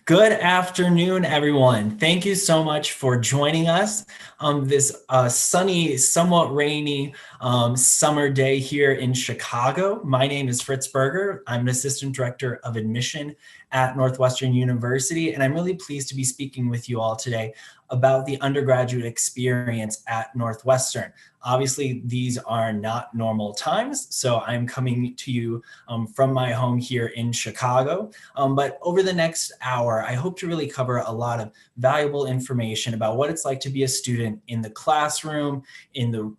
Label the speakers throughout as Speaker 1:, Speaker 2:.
Speaker 1: Good afternoon, everyone. Thank you so much for joining us on this sunny, somewhat rainy summer day here in Chicago. My name is Fritz Berger. I'm an Assistant Director of Admission at Northwestern University, and I'm really pleased to be speaking with you all today about the undergraduate experience at Northwestern. Obviously, these are not normal times, so I'm coming to you from my home here in Chicago. But over the next hour, I hope to really cover a lot of valuable information about what it's like to be a student in the classroom, in the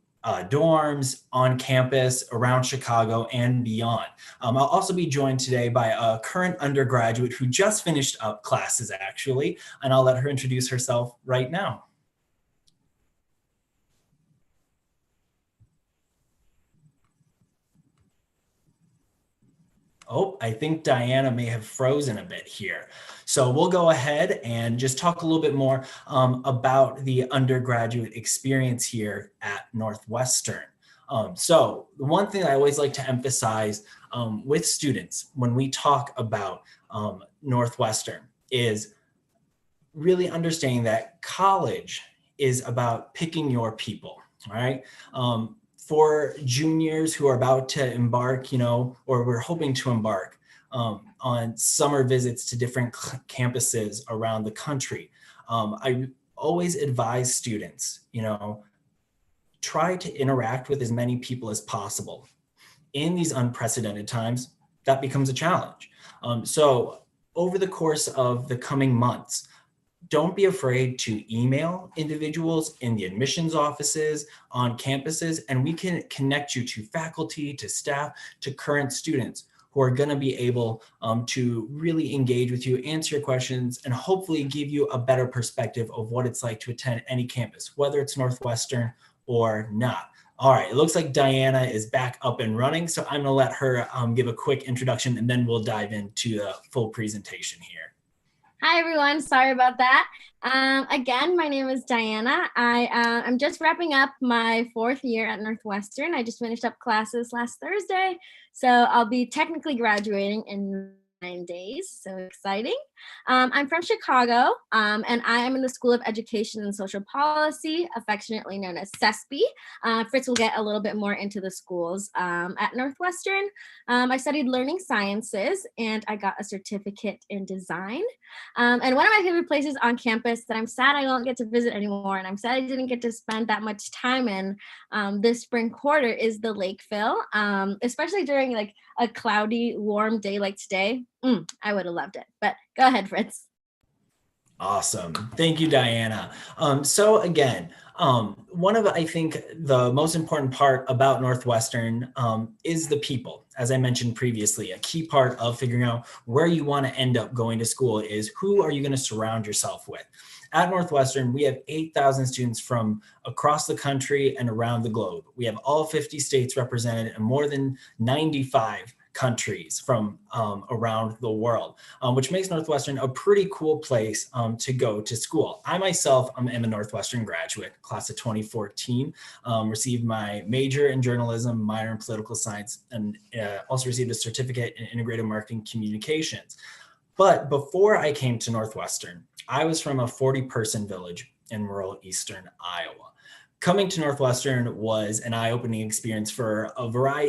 Speaker 1: dorms, on campus, around Chicago, and beyond. I'll also be joined today by a current undergraduate who just finished up classes, actually, and I'll let her introduce herself right now. Oh, I think Diana may have frozen a bit here. So we'll go ahead and just talk a little bit more about the undergraduate experience here at Northwestern. So the one thing I always like to emphasize with students when we talk about Northwestern is really understanding that college is about picking your people, all right? For juniors who are about to embark, or we're hoping to embark on summer visits to different campuses around the country, I always advise students, try to interact with as many people as possible. In these unprecedented times, that becomes a challenge. So over the course of the coming months, don't be afraid to email individuals in the admissions offices, on campuses, and we can connect you to faculty, to staff, to current students who are going to be able to really engage with you, answer your questions, and hopefully give you a better perspective of what it's like to attend any campus, whether it's Northwestern or not. All right, it looks like Diana is back up and running, so I'm going to let her give a quick introduction, and then we'll dive into the full presentation here.
Speaker 2: Hi, everyone. Sorry about that. Again, my name is Diana. I'm just wrapping up my 4th year at Northwestern. I just finished up classes last Thursday, so I'll be technically graduating in 9 days. So exciting. I'm from Chicago, and I am in the School of Education and Social Policy, affectionately known as CESP. Fritz will get a little bit more into the schools at Northwestern. I studied learning sciences, and I got a certificate in design. And one of my favorite places on campus that I'm sad I don't get to visit anymore, and I'm sad I didn't get to spend that much time in this spring quarter, is the Lakeville, especially during like a cloudy, warm day like today. I would have loved it, but go ahead, Fritz.
Speaker 1: Awesome. Thank you, Diana. So again, one of, I think, the most important part about Northwestern is the people. As I mentioned previously, a key part of figuring out where you want to end up going to school is who are you going to surround yourself with. At Northwestern, we have 8,000 students from across the country and around the globe. We have all 50 states represented and more than 95 countries from around the world, which makes Northwestern a pretty cool place to go to school. I myself am a Northwestern graduate, class of 2014, received my major in journalism, minor in political science, and also received a certificate in integrated marketing communications. But before I came to Northwestern, I was from a 40-person village in rural eastern Iowa. Coming to Northwestern was an eye-opening experience for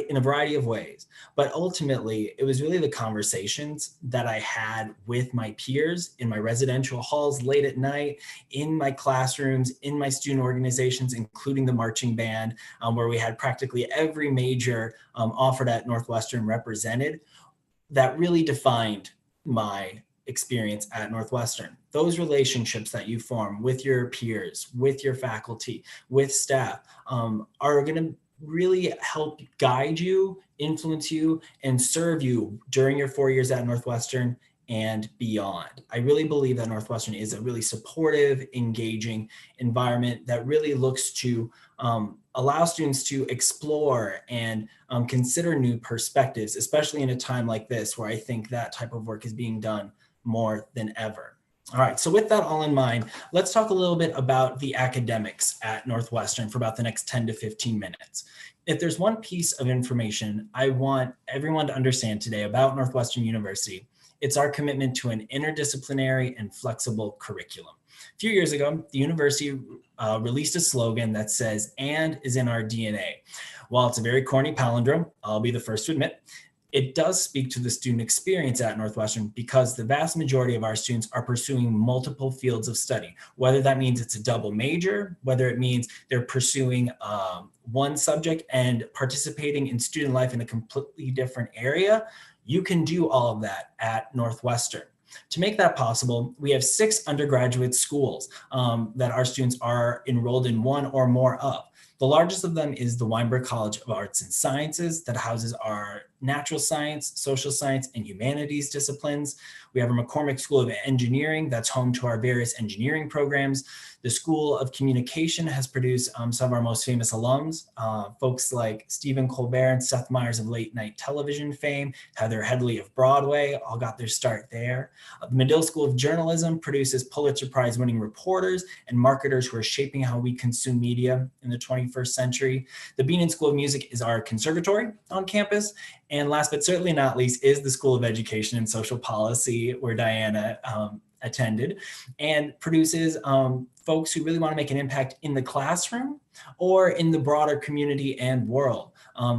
Speaker 1: in a variety of ways, but ultimately it was really the conversations that I had with my peers in my residential halls late at night, in my classrooms, in my student organizations, including the marching band, where we had practically every major offered at Northwestern represented, that really defined my experience at Northwestern. Those relationships that you form with your peers, with your faculty, with staff are going to really help guide you, influence you, and serve you during your 4 years at Northwestern and beyond. I really believe that Northwestern is a really supportive, engaging environment that really looks to allow students to explore and consider new perspectives, especially in a time like this where I think that type of work is being done more than ever. All right, so with that all in mind, let's talk a little bit about the academics at Northwestern for about the next 10 to 15 minutes. If there's one piece of information I want everyone to understand today about Northwestern University, it's our commitment to an interdisciplinary and flexible curriculum. A few years ago, the university released a slogan that says, "And is in our DNA." While it's a very corny palindrome, I'll be the first to admit, it does speak to the student experience at Northwestern because the vast majority of our students are pursuing multiple fields of study, whether that means it's a double major, whether it means they're pursuing one subject and participating in student life in a completely different area. You can do all of that at Northwestern. To make that possible, we have 6 undergraduate schools that our students are enrolled in one or more of. The largest of them is the Weinberg College of Arts and Sciences that houses our natural science, social science, and humanities disciplines. We have a McCormick School of Engineering that's home to our various engineering programs. The School of Communication has produced some of our most famous alums, folks like Stephen Colbert and Seth Meyers of late night television fame, Heather Headley of Broadway, all got their start there. The Medill School of Journalism produces Pulitzer Prize winning reporters and marketers who are shaping how we consume media in the 21st century. The Beanan School of Music is our conservatory on campus. And last but certainly not least is the School of Education and Social Policy, where Diana attended, and produces folks who really want to make an impact in the classroom or in the broader community and world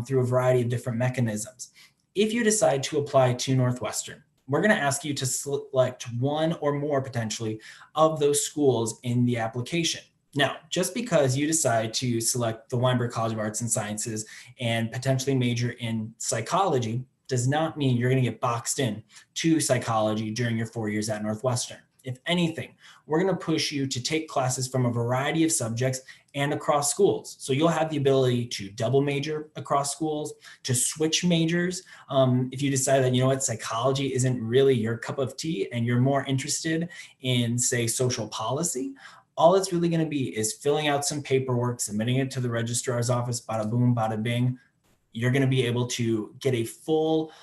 Speaker 1: through a variety of different mechanisms. If you decide to apply to Northwestern, we're going to ask you to select one or more potentially of those schools in the application. Now, just because you decide to select the Weinberg College of Arts and Sciences and potentially major in psychology does not mean you're going to get boxed in to psychology during your 4 years at Northwestern. If anything, we're going to push you to take classes from a variety of subjects and across schools. So you'll have the ability to double major across schools, to switch majors. If you decide that, you know what, psychology isn't really your cup of tea and you're more interested in, say, social policy, all it's really going to be is filling out some paperwork, submitting it to the registrar's office, bada boom, bada bing. You're going to be able to get a full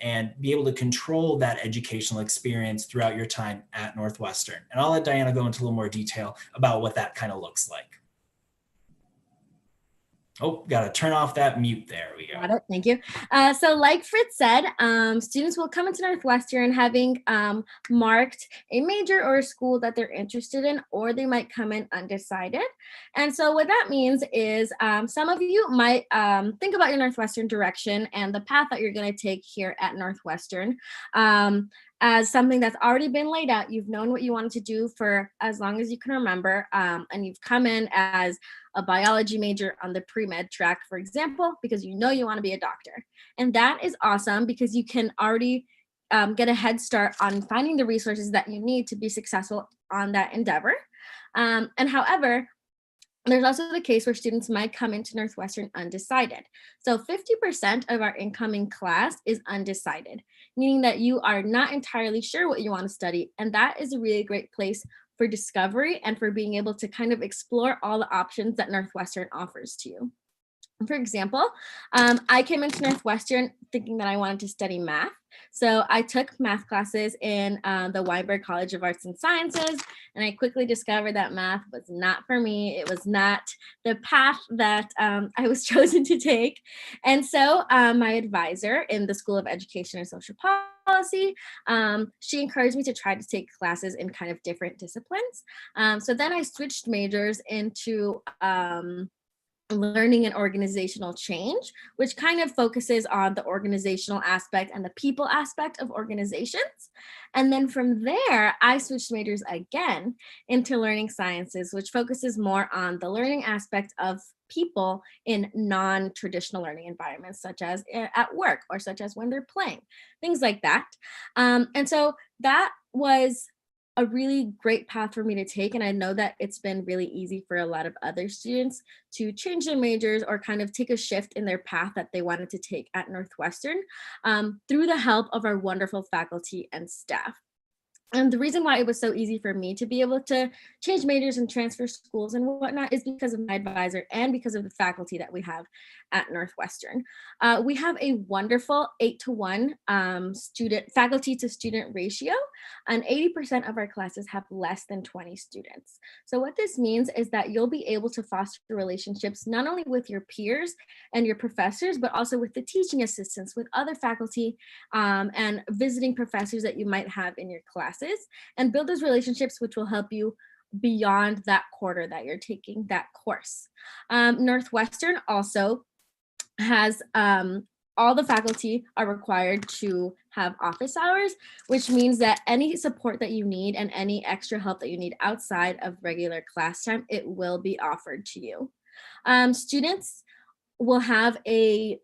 Speaker 1: and be able to control that educational experience throughout your time at Northwestern. And I'll let Diana go into a little more detail about what that kind of looks like. Oh, got to turn off that mute. There we go.
Speaker 2: Got it. Thank you. So like Fritz said, students will come into Northwestern having marked a major or a school that they're interested in, or they might come in undecided. And so what that means is some of you might think about your Northwestern direction and the path that you're going to take here at Northwestern as something that's already been laid out. You've known what you wanted to do for as long as you can remember, and you've come in as a biology major on the pre-med track, for example, because you know you want to be a doctor. And that is awesome because you can already get a head start on finding the resources that you need to be successful on that endeavor. And however, there's also the case where students might come into Northwestern undecided. So 50% of our incoming class is undecided, meaning that you are not entirely sure what you want to study. And that is a really great place for discovery and for being able to kind of explore all the options that Northwestern offers to you. For example, I came into Northwestern thinking that I wanted to study math. So I took math classes in the Weinberg College of Arts and Sciences, and I quickly discovered that math was not for me. It was not the path that I was chosen to take. And so my advisor in the School of Education and Social Policy, she encouraged me to try to take classes in kind of different disciplines. So then I switched majors into learning and organizational change, which kind of focuses on the organizational aspect and the people aspect of organizations. And then from there, I switched majors again into learning sciences, which focuses more on the learning aspect of people in non-traditional learning environments, such as at work or such as when they're playing, things like that. And so that was a really great path for me to take. And I know that it's been really easy for a lot of other students to change their majors or kind of take a shift in their path that they wanted to take at Northwestern through the help of our wonderful faculty and staff. And the reason why it was so easy for me to be able to change majors and transfer schools and whatnot is because of my advisor and because of the faculty that we have at Northwestern. We have a wonderful 8-to-1 student faculty to student ratio, and 80% of our classes have less than 20 students. So what this means is that you'll be able to foster relationships not only with your peers and your professors, but also with the teaching assistants, with other faculty and visiting professors that you might have in your classes, and build those relationships which will help you beyond that quarter that you're taking that course. Northwestern also has all the faculty are required to have office hours, which means that any support that you need and any extra help that you need outside of regular class time, it will be offered to you. Students will have an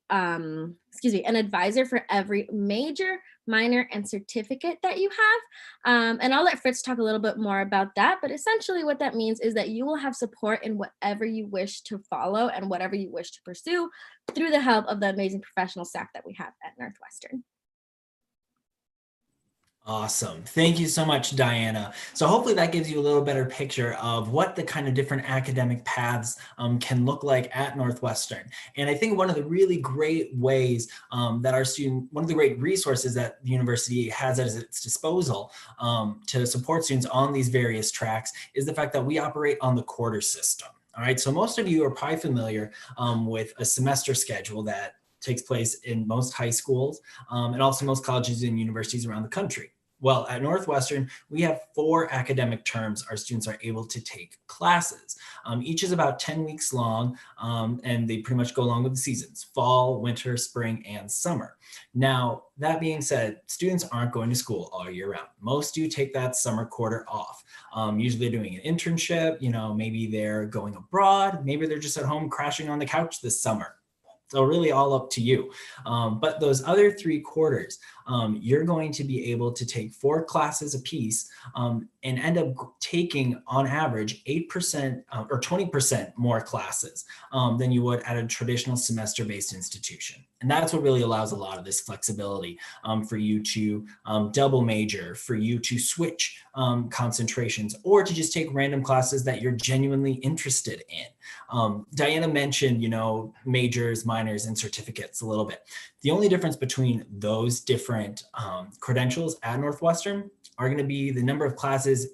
Speaker 2: advisor for every major, minor, and certificate that you have. And I'll let Fritz talk a little bit more about that. But essentially what that means is that you will have support in whatever you wish to follow and whatever you wish to pursue through the help of the amazing professional staff that we have at Northwestern.
Speaker 1: Awesome. Thank you so much, Diana. So hopefully that gives you a little better picture of what the kind of different academic paths can look like at Northwestern. And I think one of the really great ways that one of the great resources that the university has at its disposal to support students on these various tracks is the fact that we operate on the quarter system. All right, so most of you are probably familiar with a semester schedule that takes place in most high schools and also most colleges and universities around the country. Well, at Northwestern, we have 4 academic terms our students are able to take classes. Each is about 10 weeks long, and they pretty much go along with the seasons: fall, winter, spring, and summer. Now, that being said, students aren't going to school all year round. Most do take that summer quarter off. Usually they're doing an internship, maybe they're going abroad, maybe they're just at home crashing on the couch this summer. So really all up to you. But those other 3 quarters, you're going to be able to take 4 classes a piece and end up taking on average 8% or 20% more classes than you would at a traditional semester-based institution. And that's what really allows a lot of this flexibility for you to double major, for you to switch concentrations, or to just take random classes that you're genuinely interested in. Diana mentioned, majors, minors, and certificates a little bit. The only difference between those different credentials at Northwestern are going to be the number of classes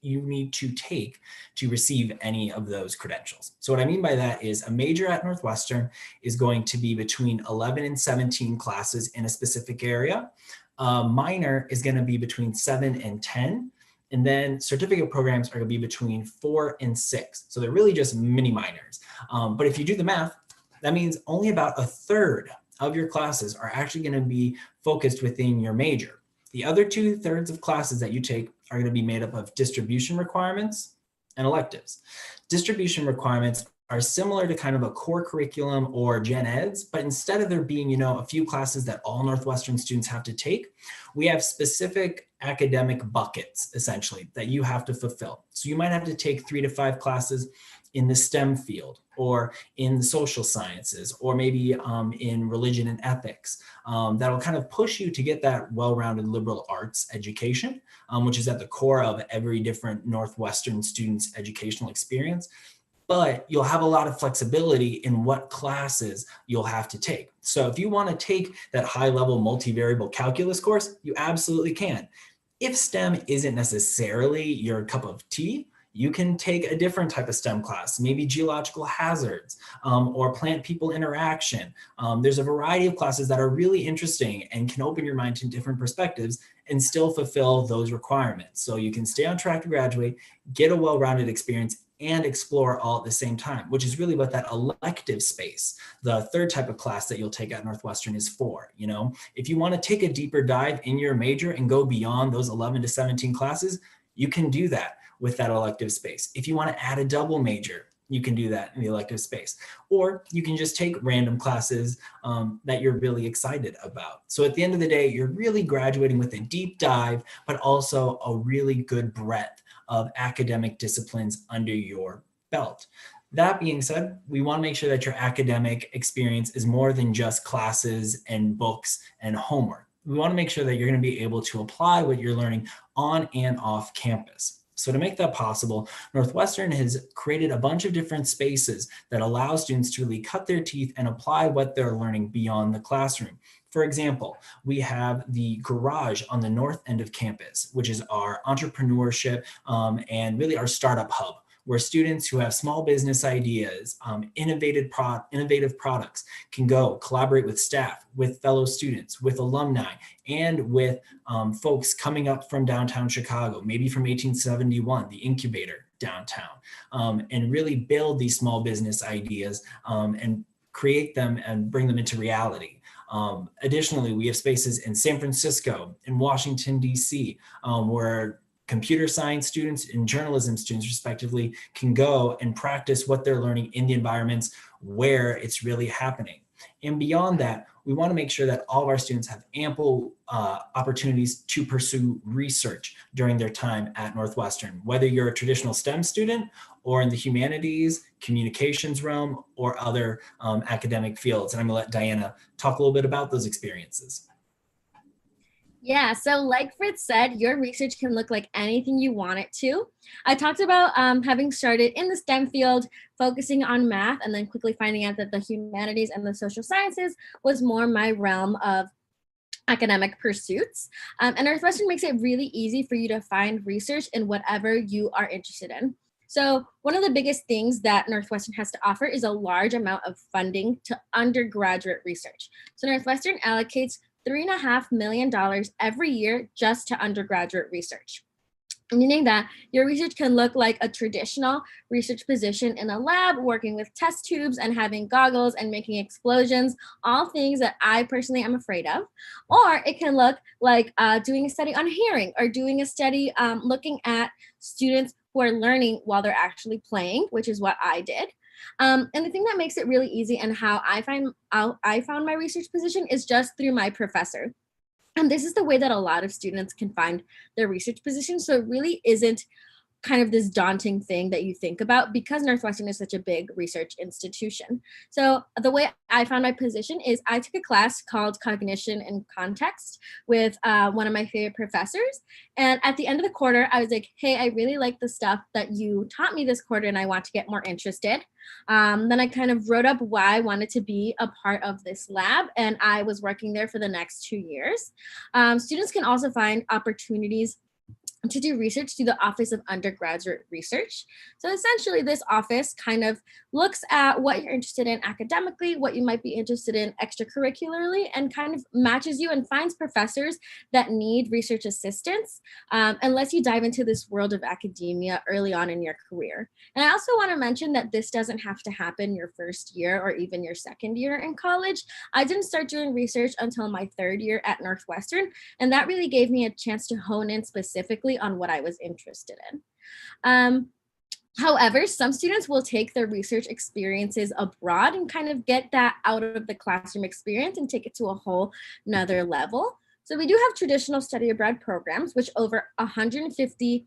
Speaker 1: you need to take to receive any of those credentials. So what I mean by that is a major at Northwestern is going to be between 11 and 17 classes in a specific area. A minor is going to be between 7 and 10. And then certificate programs are going to be between 4 and 6. So they're really just mini minors. But if you do the math, that means only about 1/3 of your classes are actually going to be focused within your major. The other 2/3 of classes that you take are going to be made up of distribution requirements and electives. Distribution requirements are similar to kind of a core curriculum or gen eds, but instead of there being, a few classes that all Northwestern students have to take, we have specific academic buckets, essentially, that you have to fulfill. So you might have to take 3 to 5 classes in the STEM field, or in the social sciences, or maybe in religion and ethics. That'll kind of push you to get that well-rounded liberal arts education, which is at the core of every different Northwestern student's educational experience. But you'll have a lot of flexibility in what classes you'll have to take. So if you want to take that high-level multivariable calculus course, you absolutely can. If STEM isn't necessarily your cup of tea, you can take a different type of STEM class, maybe geological hazards or plant-people interaction. There's a variety of classes that are really interesting and can open your mind to different perspectives and still fulfill those requirements. So you can stay on track to graduate, get a well-rounded experience, and explore all at the same time, which is really what that elective space, the 3rd type of class that you'll take at Northwestern, is for. If you want to take a deeper dive in your major and go beyond those 11 to 17 classes, you can do that with that elective space. If you want to add a double major, you can do that in the elective space. Or you can just take random classes that you're really excited about. So at the end of the day, you're really graduating with a deep dive, but also a really good breadth of academic disciplines under your belt. That being said, we want to make sure that your academic experience is more than just classes and books and homework. We want to make sure that you're going to be able to apply what you're learning on and off campus. So to make that possible, Northwestern has created a bunch of different spaces that allow students to really cut their teeth and apply what they're learning beyond the classroom. For example, we have the garage on the north end of campus, which is our entrepreneurship and really our startup hub, where students who have small business ideas, innovative products can go collaborate with staff, with fellow students, with alumni, and with folks coming up from downtown Chicago, maybe from 1871, the incubator downtown, and really build these small business ideas and create them and bring them into reality. Additionally, we have spaces in San Francisco, in Washington, DC, where computer science students and journalism students respectively can go and practice what they're learning in the environments where it's really happening. And beyond that, we want to make sure that all of our students have ample opportunities to pursue research during their time at Northwestern, whether you're a traditional STEM student or in the humanities, communications realm, or other academic fields. And I'm gonna let Diana talk a little bit about those experiences.
Speaker 2: Yeah, so like Fritz said, your research can look like anything you want it to. I talked about having started in the STEM field, focusing on math, and then quickly finding out that the humanities and the social sciences was more my realm of academic pursuits. And Northwestern makes it really easy for you to find research in whatever you are interested in. So one of the biggest things that Northwestern has to offer is a large amount of funding to undergraduate research. So Northwestern allocates $3.5 million every year just to undergraduate research, meaning that your research can look like a traditional research position in a lab, working with test tubes and having goggles and making explosions, all things that I personally am afraid of. Or it can look like doing a study on hearing, or doing a study looking at students who are learning while they're actually playing, which is what I did. And the thing that makes it really easy and how I found my research position is just through my professor. And this is the way that a lot of students can find their research position. So it really isn't kind of this daunting thing that you think about, because Northwestern is such a big research institution. So the way I found my position is I took a class called Cognition and Context with one of my favorite professors. And at the end of the quarter, I was like, hey, I really like the stuff that you taught me this quarter and I want to get more interested. Then I kind of wrote up why I wanted to be a part of this lab, and I was working there for the next 2 years. Students can also find opportunities to do research through the Office of Undergraduate Research. So essentially this office kind of looks at what you're interested in academically, what you might be interested in extracurricularly, and kind of matches you and finds professors that need research assistance and lets you dive into this world of academia early on in your career. And I also want to mention that this doesn't have to happen your first year or even your second year in college. I didn't start doing research until my third year at Northwestern, and that really gave me a chance to hone in specifically on what I was interested in. However, some students will take their research experiences abroad and kind of get that out of the classroom experience and take it to a whole nother level. So we do have traditional study abroad programs, which over 150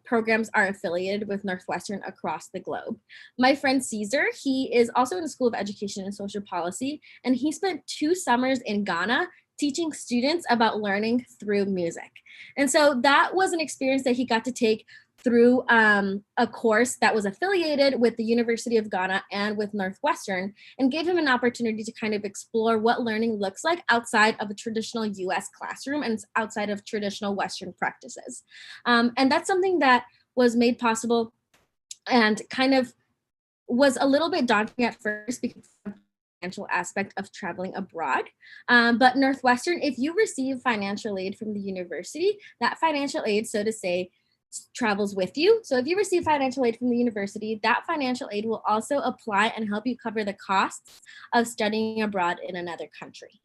Speaker 2: programs are affiliated with Northwestern across the globe. My friend Caesar, he is also in the School of Education and Social Policy, and he spent 2 summers in Ghana teaching students about learning through music. And so that was an experience that he got to take through a course that was affiliated with the University of Ghana and with Northwestern, and gave him an opportunity to kind of explore what learning looks like outside of a traditional US classroom and outside of traditional Western practices. And that's something that was made possible and kind of was a little bit daunting at first because of the financial aspect of traveling abroad. But Northwestern, if you receive financial aid from the university, that financial aid, so to say, travels with you. So if you receive financial aid from the university, that financial aid will also apply and help you cover the costs of studying abroad in another country.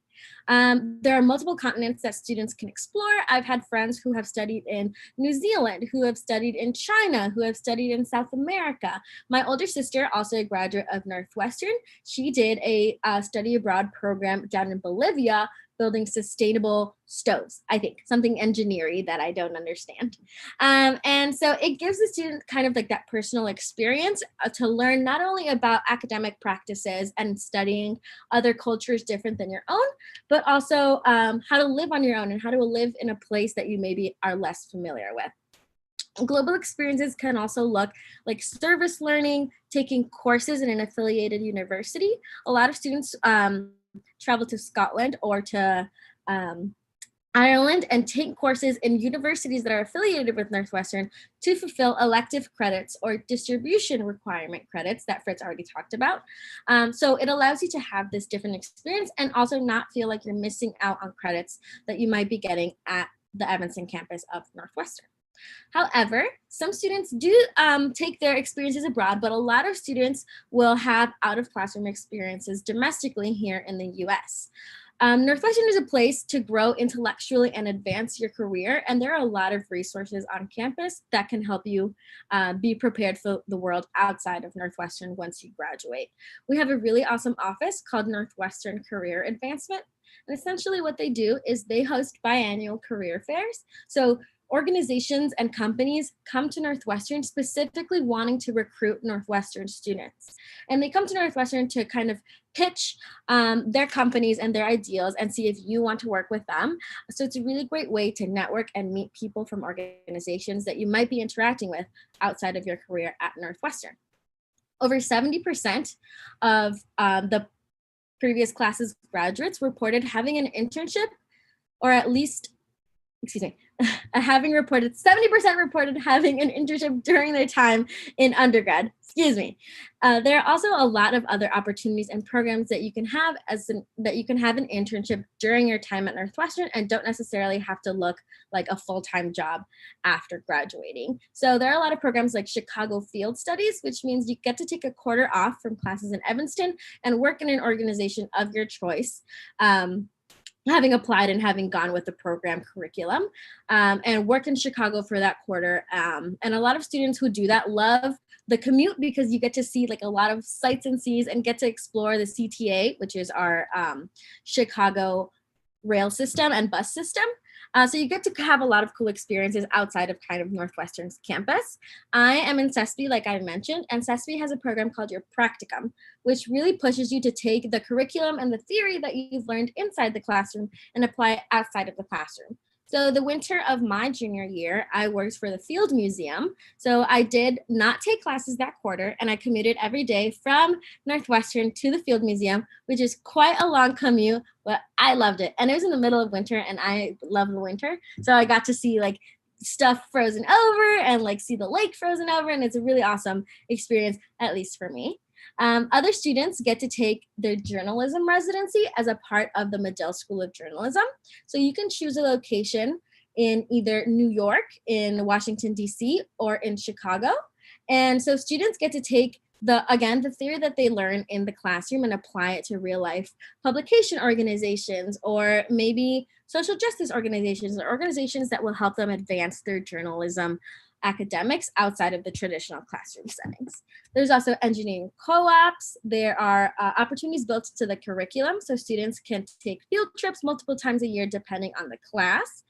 Speaker 2: There are multiple continents that students can explore. I've had friends who have studied in New Zealand, who have studied in China, who have studied in South America. My older sister, also a graduate of Northwestern, she did a study abroad program down in Bolivia building sustainable stoves, I think, something engineering that I don't understand. And so it gives the student kind of like that personal experience to learn not only about academic practices and studying other cultures different than your own, but also how to live on your own and how to live in a place that you maybe are less familiar with. Global experiences can also look like service learning, taking courses in an affiliated university. A lot of students travel to Scotland or to Ireland and take courses in universities that are affiliated with Northwestern to fulfill elective credits or distribution requirement credits that Fritz already talked about. So it allows you to have this different experience and also not feel like you're missing out on credits that you might be getting at the Evanston campus of Northwestern. However, some students do take their experiences abroad, but a lot of students will have out of classroom experiences domestically here in the US. Northwestern is a place to grow intellectually and advance your career, and there are a lot of resources on campus that can help you be prepared for the world outside of Northwestern once you graduate. We have a really awesome office called Northwestern Career Advancement, and essentially what they do is they host biannual career fairs. So organizations and companies come to Northwestern specifically wanting to recruit Northwestern students. And they come to Northwestern to kind of pitch their companies and their ideals and see if you want to work with them. So it's a really great way to network and meet people from organizations that you might be interacting with outside of your career at Northwestern. Over 70% of the previous classes graduates reported having an internship, or at least, excuse me, having reported, 70% reported having an internship during their time in undergrad. Excuse me. There are also a lot of other opportunities and programs that you can have that you can have an internship during your time at Northwestern and don't necessarily have to look like a full-time job after graduating. So there are a lot of programs like Chicago Field Studies, which means you get to take a quarter off from classes in Evanston and work in an organization of your choice. Having applied and having gone with the program curriculum and work in Chicago for that quarter. And a lot of students who do that love the commute because you get to see like a lot of sights and seas and get to explore the CTA, which is our Chicago rail system and bus system. So you get to have a lot of cool experiences outside of kind of Northwestern's campus. I am in CESP, like I mentioned, and CESP has a program called your practicum, which really pushes you to take the curriculum and the theory that you've learned inside the classroom and apply it outside of the classroom. So the winter of my junior year, I worked for the Field Museum. So I did not take classes that quarter, and I commuted every day from Northwestern to the Field Museum, which is quite a long commute, but I loved it. And it was in the middle of winter, and I love the winter. So I got to see like stuff frozen over and like see the lake frozen over, and it's a really awesome experience, at least for me. Other students get to take their journalism residency as a part of the Medill School of Journalism. So you can choose a location in either New York, in Washington, D.C., or in Chicago. And so students get to take the theory that they learn in the classroom and apply it to real life publication organizations, or maybe social justice organizations, or organizations that will help them advance their journalism academics outside of the traditional classroom settings. There's also engineering co-ops. There are opportunities built to the curriculum, so students can take field trips multiple times a year depending on the class.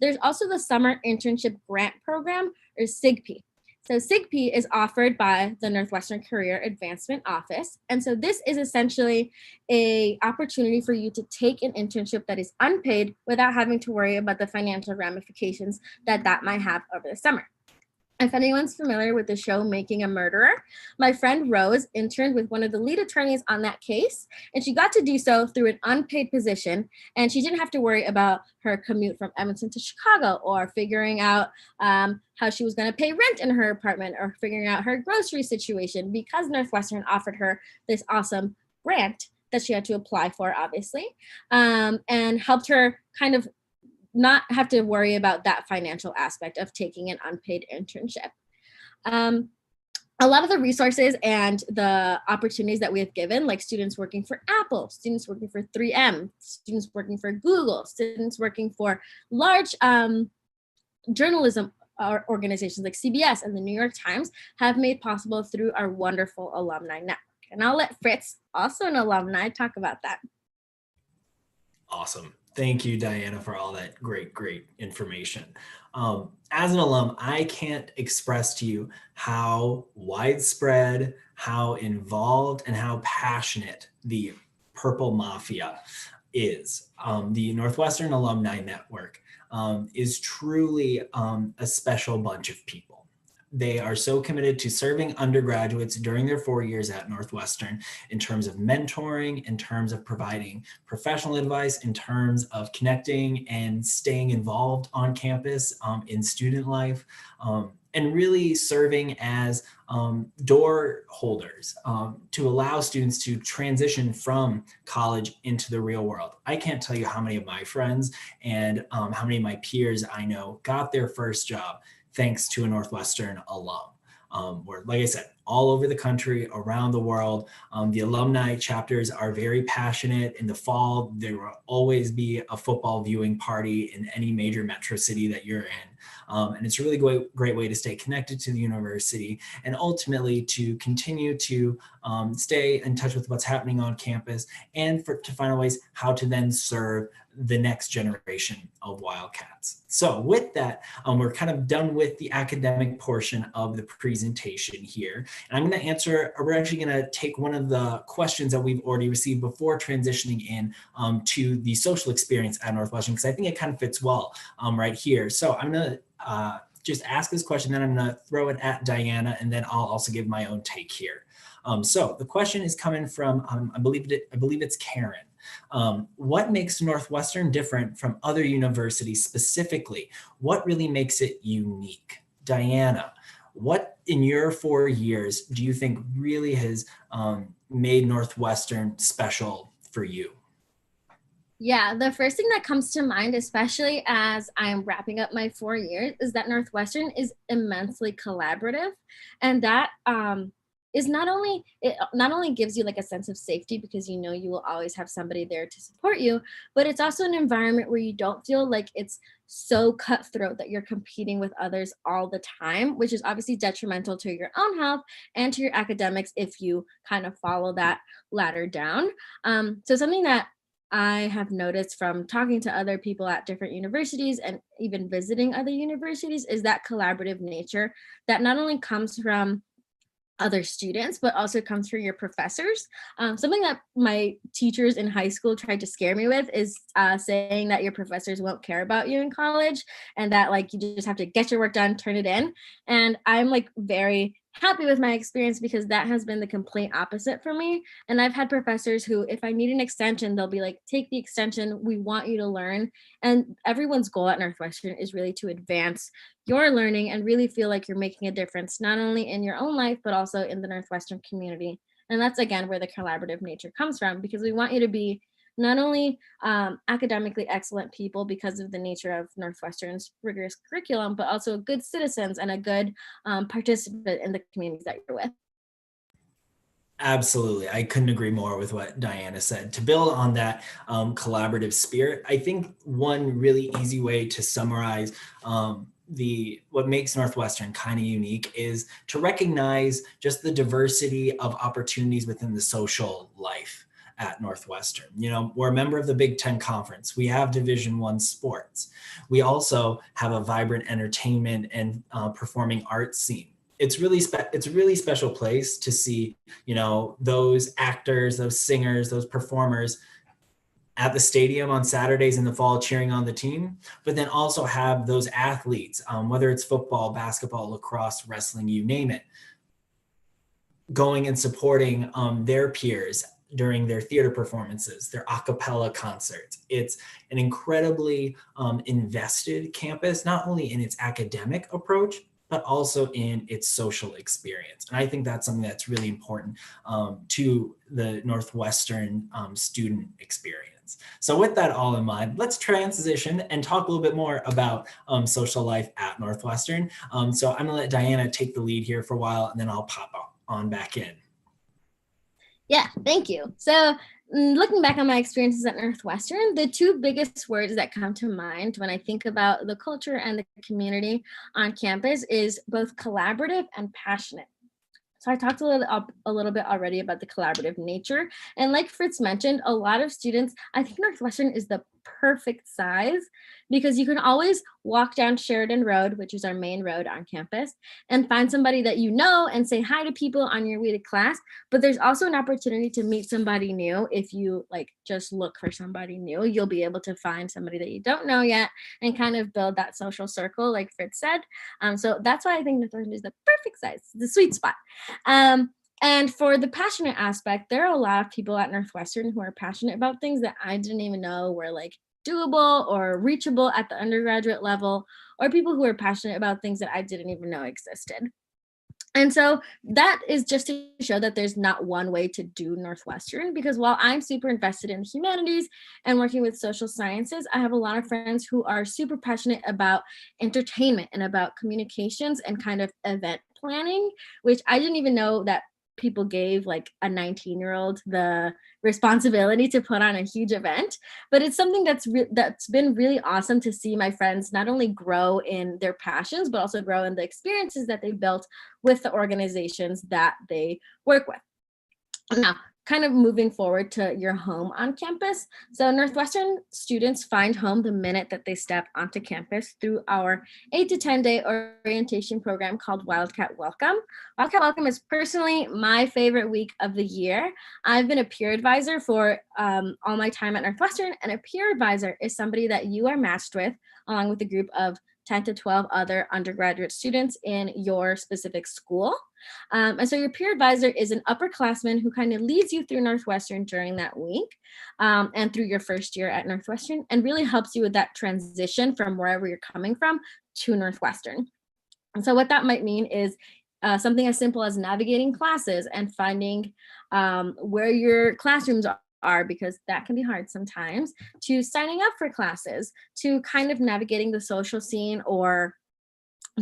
Speaker 2: There's also the Summer Internship Grant Program, or SIGP. So SIGP is offered by the Northwestern Career Advancement Office. And so this is essentially an opportunity for you to take an internship that is unpaid without having to worry about the financial ramifications that might have over the summer. If anyone's familiar with the show Making a Murderer, my friend Rose interned with one of the lead attorneys on that case, and she got to do so through an unpaid position, and she didn't have to worry about her commute from Evanston to Chicago, or figuring out how she was going to pay rent in her apartment, or figuring out her grocery situation, because Northwestern offered her this awesome grant that she had to apply for, obviously, and helped her kind of not have to worry about that financial aspect of taking an unpaid internship. A lot of the resources and the opportunities that we have given, like students working for Apple, students working for 3M, students working for Google, students working for large journalism organizations like CBS and the New York Times, have made possible through our wonderful alumni network. And I'll let Fritz, also an alumni, talk about that.
Speaker 1: Awesome. Thank you, Diana, for all that great information. As an alum, I can't express to you how widespread, how involved, and how passionate the Purple Mafia is. The Northwestern Alumni Network is truly a special bunch of people. They are so committed to serving undergraduates during their 4 years at Northwestern in terms of mentoring, in terms of providing professional advice, in terms of connecting and staying involved on campus in student life, and really serving as door holders to allow students to transition from college into the real world. I can't tell you how many of my friends and how many of my peers I know got their first job thanks to a Northwestern alum. Where, like I said, all over the country, around the world, the alumni chapters are very passionate. In the fall, there will always be a football viewing party in any major metro city that you're in. And it's a really great way to stay connected to the university and ultimately to continue to stay in touch with what's happening on campus and to find ways how to then serve the next generation of Wildcats. So with that, we're kind of done with the academic portion of the presentation here. And I'm going to answer, we're actually going to take one of the questions that we've already received before transitioning in to the social experience at Northwestern, because I think it kind of fits well right here. So I'm going to just ask this question, then I'm going to throw it at Diana, and then I'll also give my own take here. So the question is coming from, I believe it's Karen. What makes Northwestern different from other universities specifically? What really makes it unique? Diana, what in your 4 years do you think really has made Northwestern special for you?
Speaker 2: Yeah, the first thing that comes to mind, especially as I'm wrapping up my 4 years, is that Northwestern is immensely collaborative. And that is not only gives you like a sense of safety because you know you will always have somebody there to support you, but it's also an environment where you don't feel like it's so cutthroat that you're competing with others all the time, which is obviously detrimental to your own health and to your academics if you kind of follow that ladder down. So something that I have noticed from talking to other people at different universities and even visiting other universities is that collaborative nature that not only comes from other students, but also comes from your professors. Something that my teachers in high school tried to scare me with is saying that your professors won't care about you in college and that like you just have to get your work done, turn it in. And I'm like very happy with my experience because that has been the complete opposite for me. And I've had professors who, if I need an extension, they'll be like, take the extension, we want you to learn. And everyone's goal at Northwestern is really to advance your learning and really feel like you're making a difference, not only in your own life, but also in the Northwestern community. And that's again where the collaborative nature comes from, because we want you to be not only academically excellent people because of the nature of Northwestern's rigorous curriculum, but also good citizens and a good participant in the communities that you're with.
Speaker 1: Absolutely. I couldn't agree more with what Diana said. To build on that collaborative spirit, I think one really easy way to summarize what makes Northwestern kind of unique is to recognize just the diversity of opportunities within the social life at Northwestern. You know, we're a member of the Big Ten Conference. We have Division I sports. We also have a vibrant entertainment and performing arts scene. It's a really special place to see, you know, those actors, those singers, those performers at the stadium on Saturdays in the fall cheering on the team, but then also have those athletes, whether it's football, basketball, lacrosse, wrestling, you name it, going and supporting their peers during their theater performances, their a cappella concerts. It's an incredibly invested campus, not only in its academic approach, but also in its social experience. And I think that's something that's really important to the Northwestern student experience. So with that all in mind, let's transition and talk a little bit more about social life at Northwestern. So I'm gonna let Diana take the lead here for a while, and then I'll pop on back in.
Speaker 2: Yeah, thank you. So looking back on my experiences at Northwestern, the two biggest words that come to mind when I think about the culture and the community on campus is both collaborative and passionate. So I talked a little bit already about the collaborative nature. And like Fritz mentioned, a lot of students, I think Northwestern is the perfect size because you can always walk down Sheridan Road, which is our main road on campus, and find somebody that you know and say hi to people on your way to class. But there's also an opportunity to meet somebody new. If you like just look for somebody new, you'll be able to find somebody that you don't know yet and kind of build that social circle, like Fritz said. So that's why I think Northwestern is the perfect size, the sweet spot. And for the passionate aspect, there are a lot of people at Northwestern who are passionate about things that I didn't even know were like doable or reachable at the undergraduate level, or people who are passionate about things that I didn't even know existed. And so that is just to show that there's not one way to do Northwestern, because while I'm super invested in the humanities and working with social sciences, I have a lot of friends who are super passionate about entertainment and about communications and kind of event planning, which I didn't even know that people gave like a 19-year-old the responsibility to put on a huge event. But it's something that's been really awesome to see my friends not only grow in their passions, but also grow in the experiences that they built with the organizations that they work with. Now, kind of moving forward to your home on campus. So Northwestern students find home the minute that they step onto campus through our 8 to 10 day orientation program called Wildcat Welcome. Wildcat Welcome is personally my favorite week of the year. I've been a peer advisor for all my time at Northwestern, and a peer advisor is somebody that you are matched with along with a group of 10 to 12 other undergraduate students in your specific school. And so your peer advisor is an upperclassman who kind of leads you through Northwestern during that week and through your first year at Northwestern, and really helps you with that transition from wherever you're coming from to Northwestern. And so what that might mean is something as simple as navigating classes and finding where your classrooms are, because that can be hard sometimes, to signing up for classes, to kind of navigating the social scene, or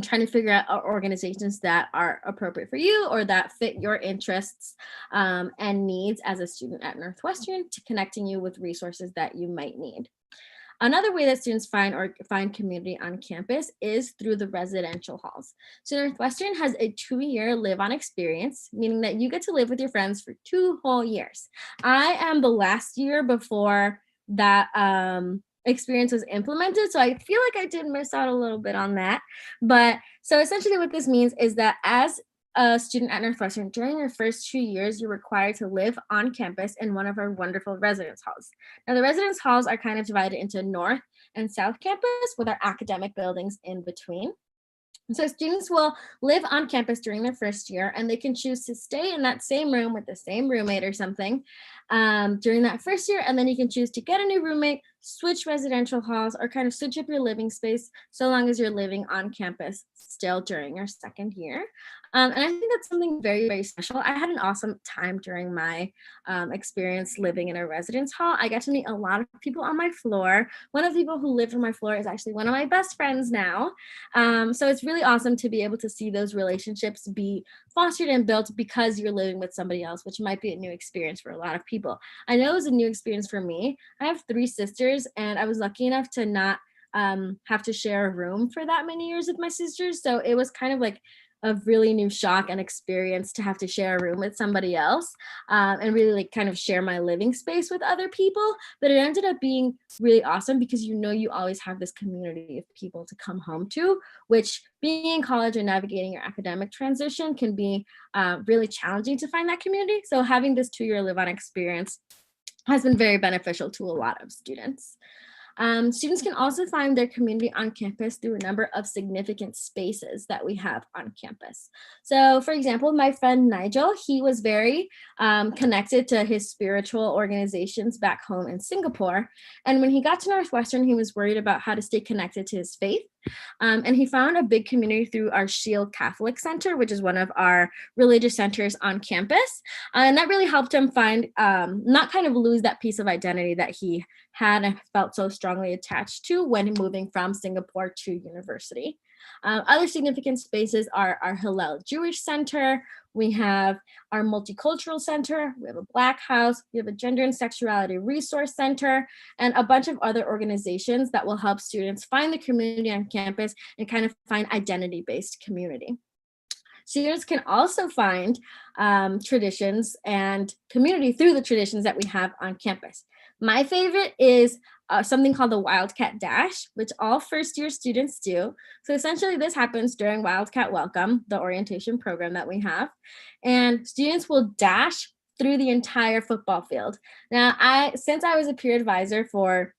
Speaker 2: trying to figure out organizations that are appropriate for you or that fit your interests and needs as a student at Northwestern, to connecting you with resources that you might need. Another way that students find community on campus is through the residential halls. So Northwestern has a 2-year live-on experience, meaning that you get to live with your friends for 2 whole years. I am the last year before that experience was implemented, so I feel like I did miss out a little bit on that. But so essentially what this means is that as a student at Northwestern, during your first 2 years, you're required to live on campus in one of our wonderful residence halls. Now, the residence halls are kind of divided into North and South Campus, with our academic buildings in between. So students will live on campus during their first year, and they can choose to stay in that same room with the same roommate or something during that first year. And then you can choose to get a new roommate, switch residential halls, or kind of switch up your living space, so long as you're living on campus still during your second year. And I think that's something very, very special. I had an awesome time during my experience living in a residence hall. I got to meet a lot of people on my floor. One of the people who lived on my floor is actually one of my best friends now. So it's really awesome to be able to see those relationships be fostered and built because you're living with somebody else, which might be a new experience for a lot of people. I know it was a new experience for me. I have 3 sisters, and I was lucky enough to not have to share a room for that many years with my sisters. So it was kind of like a really new shock and experience to have to share a room with somebody else and really like kind of share my living space with other people. But it ended up being really awesome because you know you always have this community of people to come home to, which being in college and navigating your academic transition can be really challenging to find that community. So having this 2-year live-on experience has been very beneficial to a lot of students. Students can also find their community on campus through a number of significant spaces that we have on campus. So for example, my friend Nigel, he was very connected to his spiritual organizations back home in Singapore. And when he got to Northwestern, he was worried about how to stay connected to his faith. And he found a big community through our Shield Catholic Center, which is one of our religious centers on campus. And that really helped him find, not kind of lose that piece of identity that he had and felt so strongly attached to when moving from Singapore to university. Other significant spaces are our Hillel Jewish Center. We have our Multicultural Center. We have a Black House. We have a Gender and Sexuality Resource Center, and a bunch of other organizations that will help students find the community on campus and kind of find identity-based community. Students can also find traditions and community through the traditions that we have on campus. My favorite is something called the Wildcat Dash, which all first-year students do. So essentially this happens during Wildcat Welcome, the orientation program that we have. And students will dash through the entire football field. Now, since I was a peer advisor for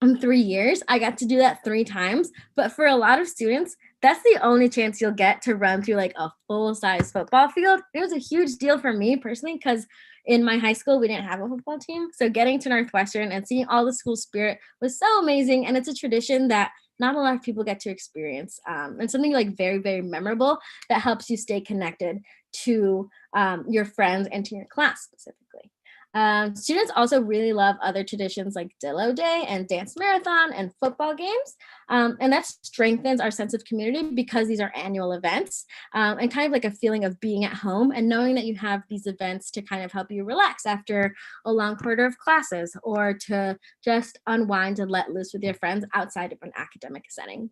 Speaker 2: 3 years, I got to do that 3 times. But for a lot of students, that's the only chance you'll get to run through like a full-size football field. It was a huge deal for me personally, because in my high school, we didn't have a football team. So getting to Northwestern and seeing all the school spirit was so amazing. And it's a tradition that not a lot of people get to experience. And something like very, very memorable that helps you stay connected to your friends and to your class specifically. Students also really love other traditions like Dilla Day and dance marathon and football games. And that strengthens our sense of community because these are annual events, and kind of like a feeling of being at home and knowing that you have these events to kind of help you relax after a long quarter of classes, or to just unwind and let loose with your friends outside of an academic setting.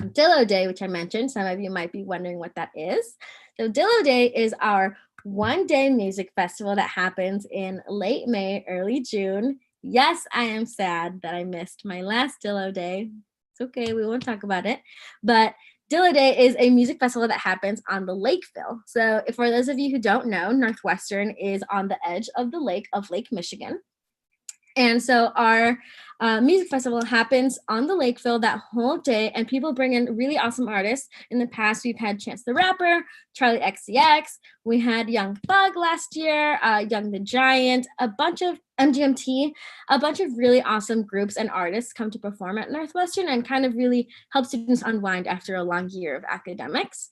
Speaker 2: Dilla Day, which I mentioned, some of you might be wondering what that is. So Dilla Day is our one-day music festival that happens in late May, early June. Yes, I am sad that I missed my last Dilla Day. It's okay, we won't talk about it. But Dilla Day is a music festival that happens on the Lakeville. So for those of you who don't know, Northwestern is on the edge of the lake of Lake Michigan. And so our music festival happens on the Lakeville that whole day, and people bring in really awesome artists. In the past, we've had Chance the Rapper, Charlie XCX, we had Young Thug last year, Young the Giant, a bunch of MGMT, a bunch of really awesome groups and artists come to perform at Northwestern and kind of really help students unwind after a long year of academics.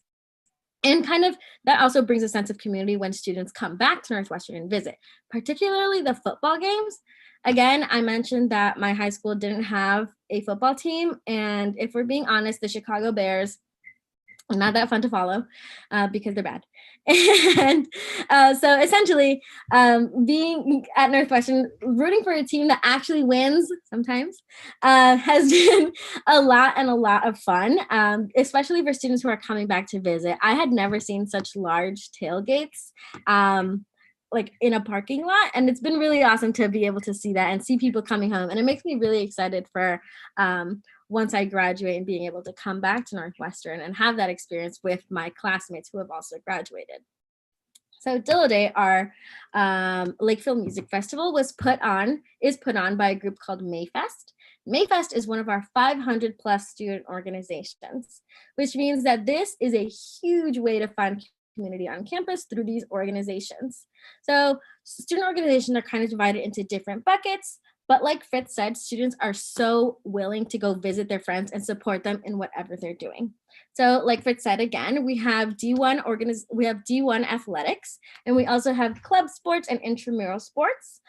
Speaker 2: And kind of that also brings a sense of community when students come back to Northwestern and visit, particularly the football games. Again, I mentioned that my high school didn't have a football team. And if we're being honest, the Chicago Bears are not that fun to follow because they're bad. And so essentially being at Northwestern, rooting for a team that actually wins sometimes has been a lot of fun, especially for students who are coming back to visit. I had never seen such large tailgates like in a parking lot. And it's been really awesome to be able to see that and see people coming home. And it makes me really excited for once I graduate and being able to come back to Northwestern and have that experience with my classmates who have also graduated. So Dilla Day, our Lakeville Music Festival, is put on by a group called Mayfest. Mayfest is one of our 500 plus student organizations, which means that this is a huge way to find community on campus through these organizations. So student organizations are kind of divided into different buckets, but like Fritz said, students are so willing to go visit their friends and support them in whatever they're doing. So like Fritz said, again, we have D1 athletics, and we also have club sports and intramural sports.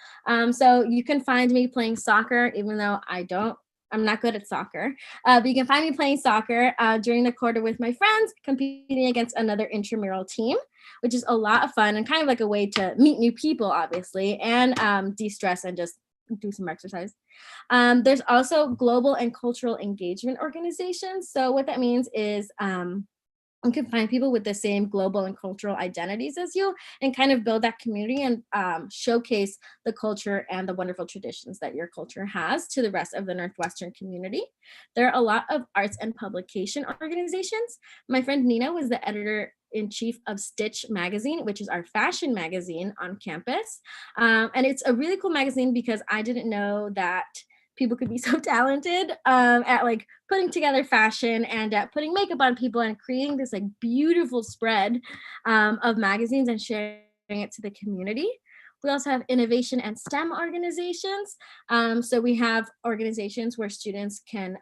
Speaker 2: So you can find me playing soccer, even though I'm not good at soccer, but you can find me playing soccer during the quarter with my friends, competing against another intramural team, which is a lot of fun and kind of like a way to meet new people, obviously, and de-stress and just do some exercise. There's also global and cultural engagement organizations. So what that means is you can find people with the same global and cultural identities as you and kind of build that community and showcase the culture and the wonderful traditions that your culture has to the rest of the Northwestern community. There are a lot of arts and publication organizations. My friend Nina was the editor-in-chief of Stitch magazine, which is our fashion magazine on campus. And it's a really cool magazine because I didn't know that people could be so talented at like putting together fashion and at putting makeup on people and creating this like beautiful spread of magazines and sharing it to the community. We also have innovation and STEM organizations. So we have organizations where students can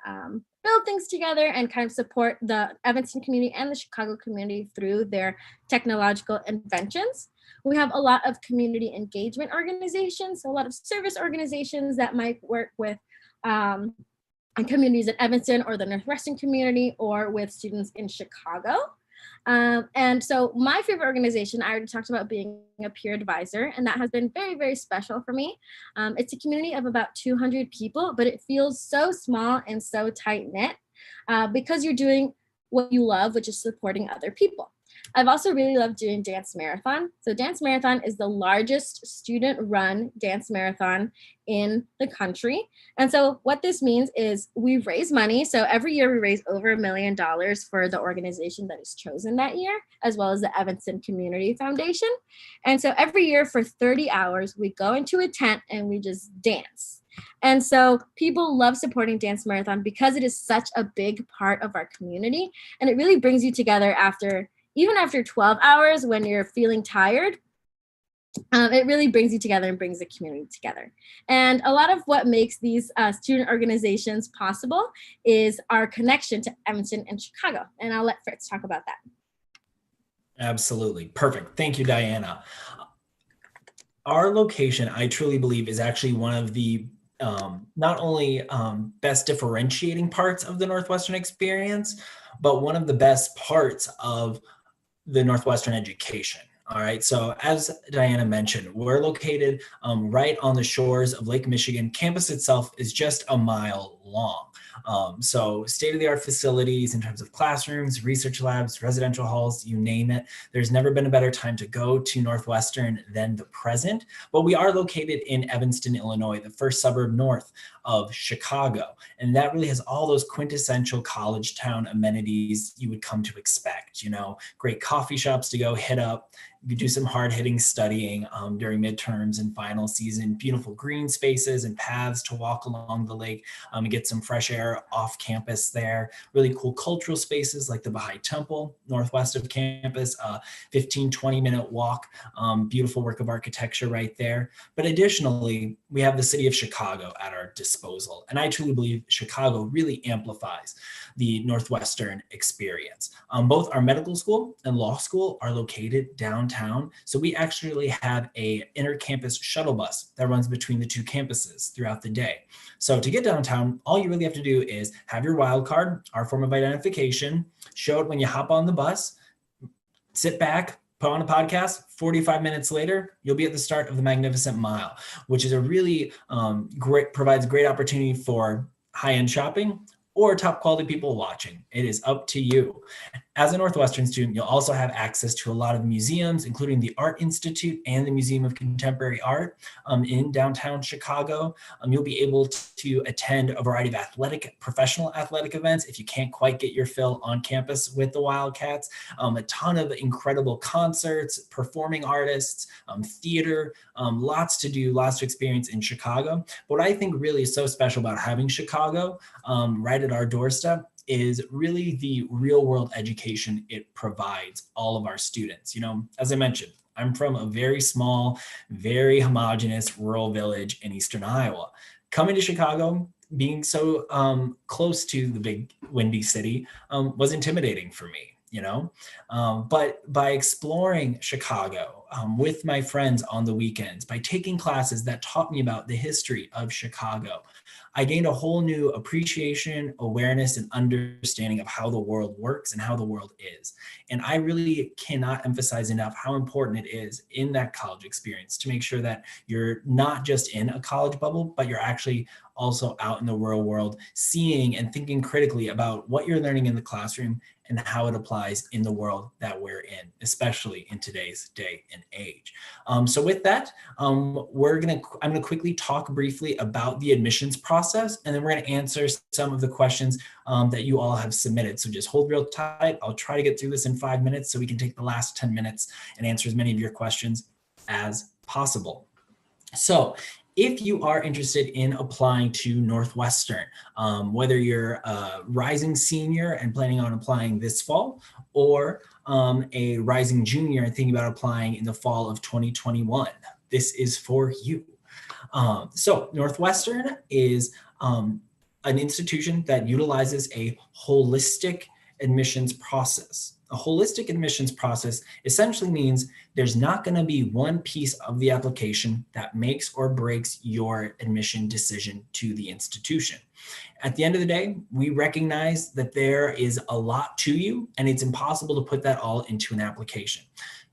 Speaker 2: build things together and kind of support the Evanston community and the Chicago community through their technological inventions. We have a lot of community engagement organizations, so a lot of service organizations that might work with communities in Evanston or the Northwestern community or with students in Chicago. And so my favorite organization, I already talked about being a peer advisor, and that has been very, very special for me. It's a community of about 200 people, but it feels so small and so tight knit because you're doing what you love, which is supporting other people. I've also really loved doing Dance Marathon. So Dance Marathon is the largest student-run dance marathon in the country. And so what this means is we raise money. So every year we raise over $1 million for the organization that is chosen that year, as well as the Evanston Community Foundation. And so every year for 30 hours, we go into a tent and we just dance. And so people love supporting Dance Marathon because it is such a big part of our community. And it really brings you together even after 12 hours when you're feeling tired. It really brings you together and brings the community together. And a lot of what makes these student organizations possible is our connection to Evanston and Chicago. And I'll let Fritz talk about that.
Speaker 1: Absolutely. Perfect. Thank you, Diana. Our location, I truly believe, is actually one of the not only best differentiating parts of the Northwestern experience, but one of the best parts of the Northwestern education. All right. So as Diana mentioned, we're located right on the shores of Lake Michigan. Campus itself is just a mile long. So state-of-the-art facilities in terms of classrooms, research labs, residential halls, you name it. There's never been a better time to go to Northwestern than the present. But we are located in Evanston, Illinois, the first suburb north of Chicago. And that really has all those quintessential college town amenities you would come to expect. Great coffee shops to go hit up. You could do some hard-hitting studying during midterms and final season, beautiful green spaces and paths to walk along the lake and get some fresh air off campus there. Really cool cultural spaces like the Baha'i Temple, northwest of campus, 15, 20-minute walk, beautiful work of architecture right there. But additionally, we have the city of Chicago at our disposal. And I truly believe Chicago really amplifies the Northwestern experience. Both our medical school and law school are located downtown. So we actually have a inter-campus shuttle bus that runs between the two campuses throughout the day. So to get downtown, all you really have to do is have your wild card, our form of identification, show it when you hop on the bus, sit back, put on a podcast. 45 minutes later, you'll be at the start of the Magnificent Mile, which is a really provides great opportunity for high-end shopping or top quality people watching. It is up to you. As a Northwestern student, you'll also have access to a lot of museums, including the Art Institute and the Museum of Contemporary Art in downtown Chicago. You'll be able to attend a variety of professional athletic events if you can't quite get your fill on campus with the Wildcats. A ton of incredible concerts, performing artists, theater, lots to do, lots to experience in Chicago. But what I think really is so special about having Chicago right at our doorstep is really the real world education it provides all of our students. As I mentioned, I'm from a very small, very homogeneous rural village in Eastern Iowa. Coming to Chicago, being so close to the big windy city was intimidating for me. But by exploring Chicago with my friends on the weekends, by taking classes that taught me about the history of Chicago, I gained a whole new appreciation, awareness, and understanding of how the world works and how the world is. And I really cannot emphasize enough how important it is in that college experience to make sure that you're not just in a college bubble, but you're actually also out in the real world, seeing and thinking critically about what you're learning in the classroom and how it applies in the world that we're in, especially in today's day and age. So with that, I'm gonna quickly talk briefly about the admissions process, and then we're gonna answer some of the questions that you all have submitted. So just hold real tight. I'll try to get through this in 5 minutes so we can take the last 10 minutes and answer as many of your questions as possible. So if you are interested in applying to Northwestern, whether you're a rising senior and planning on applying this fall, or a rising junior and thinking about applying in the fall of 2021, this is for you. So Northwestern is an institution that utilizes a holistic admissions process. A holistic admissions process essentially means there's not going to be one piece of the application that makes or breaks your admission decision to the institution. At the end of the day, we recognize that there is a lot to you, and it's impossible to put that all into an application.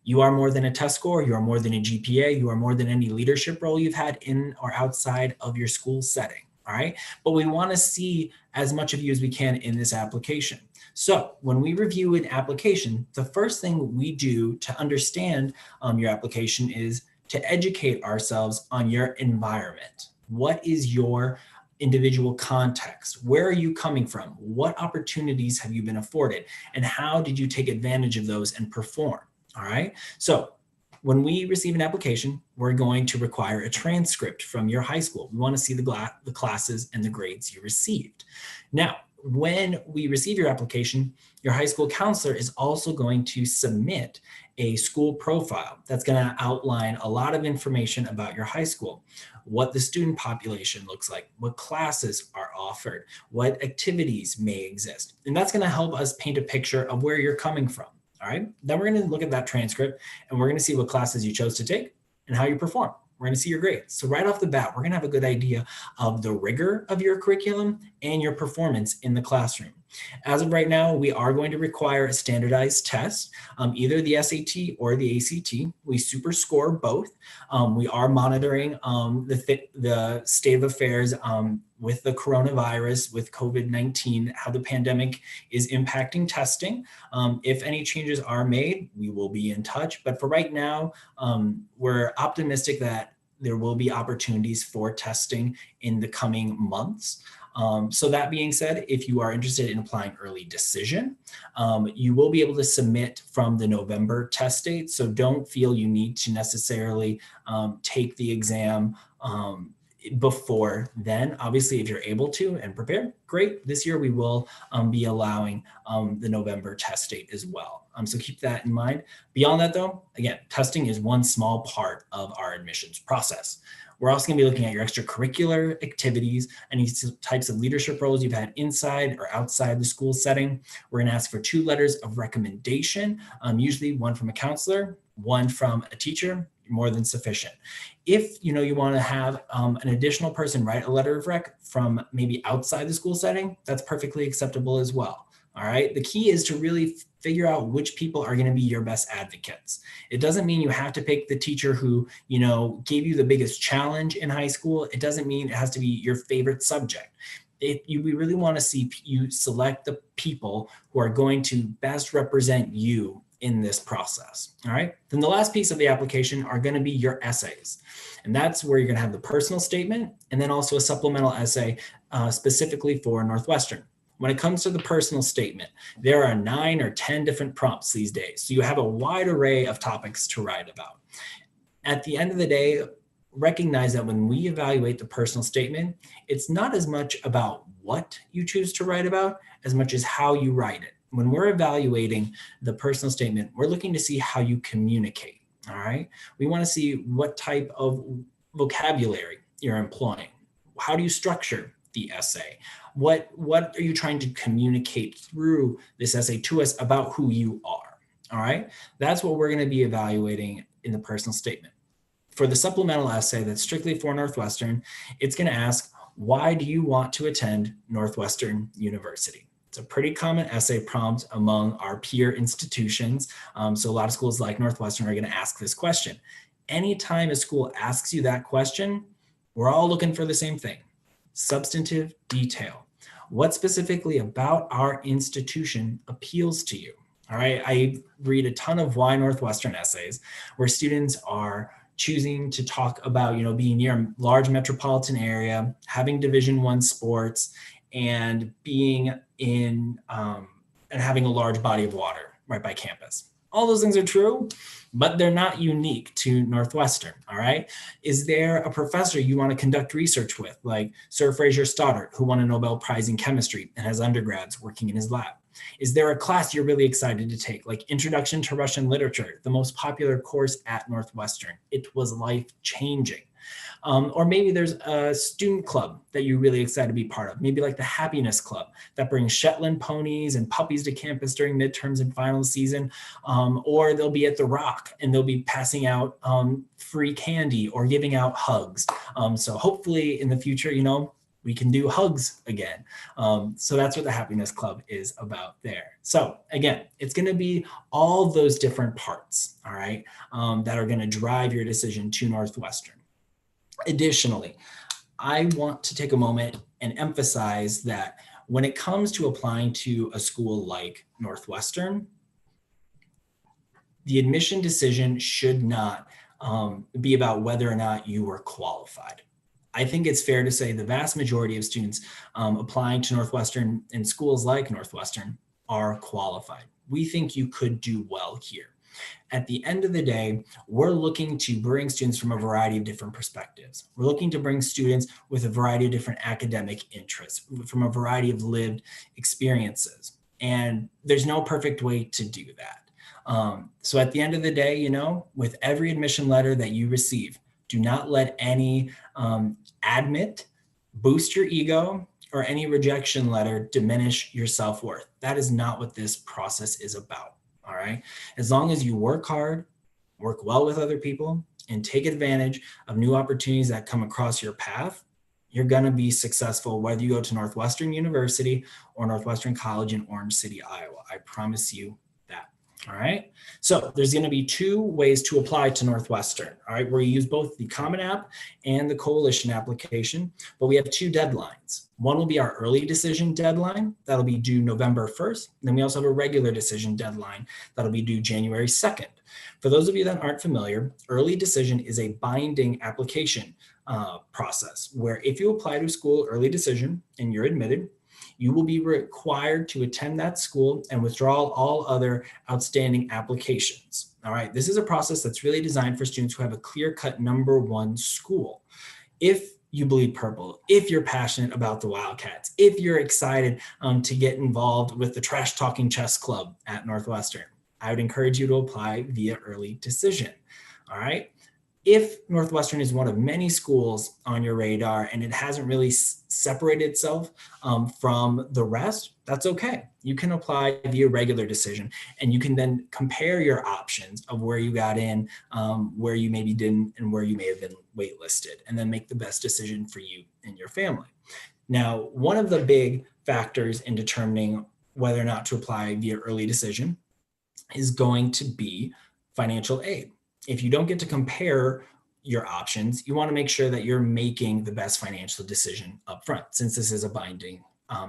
Speaker 1: You are more than a test score, you are more than a GPA, you are more than any leadership role you've had in or outside of your school setting. all right? But we want to see as much of you as we can in this application. So when we review an application, the first thing we do to understand your application is to educate ourselves on your environment. What is your individual context? Where are you coming from? What opportunities have you been afforded? And how did you take advantage of those and perform? All right. So when we receive an application, we're going to require a transcript from your high school. We want to see the classes and the grades you received. Now, when we receive your application, your high school counselor is also going to submit a school profile that's going to outline a lot of information about your high school, what the student population looks like, what classes are offered, what activities may exist. And that's going to help us paint a picture of where you're coming from. All right. Then we're going to look at that transcript and we're going to see what classes you chose to take and how you perform. We're going to see your grades. So right off the bat, we're going to have a good idea of the rigor of your curriculum and your performance in the classroom. As of right now, we are going to require a standardized test, either the SAT or the ACT. We super score both. We are monitoring the state of affairs with the coronavirus, with COVID-19, how the pandemic is impacting testing. If any changes are made, we will be in touch. But for right now, we're optimistic that there will be opportunities for testing in the coming months. So that being said, if you are interested in applying early decision, you will be able to submit from the November test date. So don't feel you need to necessarily take the exam before then. Obviously, if you're able to and prepared, great. This year we will be allowing the November test date as well. So keep that in mind. Beyond that though, again, testing is one small part of our admissions process. We're also going to be looking at your extracurricular activities, any types of leadership roles you've had inside or outside the school setting. We're going to ask for 2 letters of recommendation, usually one from a counselor, one from a teacher, more than sufficient. If you want to have an additional person write a letter of rec from maybe outside the school setting, that's perfectly acceptable as well. All right. The key is to really figure out which people are going to be your best advocates. It doesn't mean you have to pick the teacher who, gave you the biggest challenge in high school. It doesn't mean it has to be your favorite subject. We really want to see you select the people who are going to best represent you in this process. All right. Then the last piece of the application are going to be your essays. And that's where you're going to have the personal statement and then also a supplemental essay specifically for Northwestern. When it comes to the personal statement, there are 9 or 10 different prompts these days. So you have a wide array of topics to write about. At the end of the day, recognize that when we evaluate the personal statement, it's not as much about what you choose to write about as much as how you write it. When we're evaluating the personal statement, we're looking to see how you communicate, all right? We want to see what type of vocabulary you're employing. How do you structure the essay? What are you trying to communicate through this essay to us about who you are, all right? That's what we're going to be evaluating in the personal statement. For the supplemental essay that's strictly for Northwestern, it's going to ask, why do you want to attend Northwestern University? It's a pretty common essay prompt among our peer institutions. So a lot of schools like Northwestern are going to ask this question. Anytime a school asks you that question, we're all looking for the same thing: substantive detail. What specifically about our institution appeals to you? All right, I read a ton of Why Northwestern essays where students are choosing to talk about, being near a large metropolitan area, having Division I sports, and being in and having a large body of water right by campus. All those things are true, but they're not unique to Northwestern, all right? Is there a professor you want to conduct research with, like Sir Fraser Stoddart, who won a Nobel Prize in chemistry and has undergrads working in his lab? Is there a class you're really excited to take, like Introduction to Russian Literature, the most popular course at Northwestern? It was life-changing. Or maybe there's a student club that you're really excited to be part of, maybe like the Happiness Club that brings Shetland ponies and puppies to campus during midterms and final season, or they'll be at the Rock and they'll be passing out free candy or giving out hugs. So hopefully in the future, we can do hugs again. So that's what the Happiness Club is about there. So again, it's going to be all those different parts, all right, that are going to drive your decision to Northwestern. Additionally, I want to take a moment and emphasize that when it comes to applying to a school like Northwestern, the admission decision should not be about whether or not you were qualified. I think it's fair to say the vast majority of students applying to Northwestern and schools like Northwestern are qualified. We think you could do well here. At the end of the day, we're looking to bring students from a variety of different perspectives. We're looking to bring students with a variety of different academic interests, from a variety of lived experiences. And there's no perfect way to do that. So at the end of the day, you know, with every admission letter that you receive, do not let any admit boost your ego or any rejection letter diminish your self-worth. That is not what this process is about. All right. As long as you work hard, work well with other people, and take advantage of new opportunities that come across your path, you're going to be successful whether you go to Northwestern University or Northwestern College in Orange City, Iowa. I promise you that. All right. So there's going to be two ways to apply to Northwestern. All right. Where you use both the Common App and the Coalition application, but we have two deadlines. One will be our early decision deadline. That'll be due November 1st. Then we also have a regular decision deadline that'll be due January 2nd. For those of you that aren't familiar, early decision is a binding application process where if you apply to a school early decision and you're admitted, you will be required to attend that school and withdraw all other outstanding applications. All right, this is a process that's really designed for students who have a clear-cut number one school. If you bleed purple, if you're passionate about the Wildcats, if you're excited to get involved with the Trash Talking Chess Club at Northwestern, I would encourage you to apply via early decision. All right. If Northwestern is one of many schools on your radar and it hasn't really separated itself from the rest, that's okay. You can apply via regular decision and you can then compare your options of where you got in, where you maybe didn't, and where you may have been waitlisted, and then make the best decision for you and your family. Now, one of the big factors in determining whether or not to apply via early decision is going to be financial aid. If you don't get to compare your options, you want to make sure that you're making the best financial decision up front, since this is a binding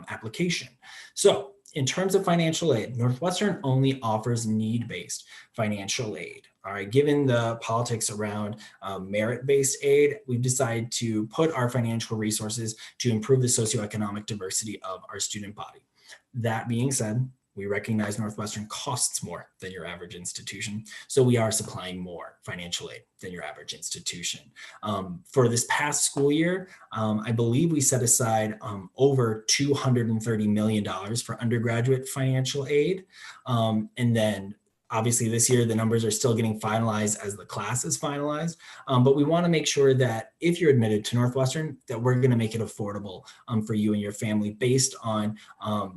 Speaker 1: application. So in terms of financial aid, Northwestern only offers need-based financial aid. All right, given the politics around merit-based aid, we've decided to put our financial resources to improve the socioeconomic diversity of our student body. That being said, we recognize Northwestern costs more than your average institution, so we are supplying more financial aid than your average institution. For this past school year, I believe we set aside over $230 million for undergraduate financial aid. And then obviously this year, the numbers are still getting finalized as the class is finalized, but we want to make sure that if you're admitted to Northwestern, that we're going to make it affordable for you and your family based on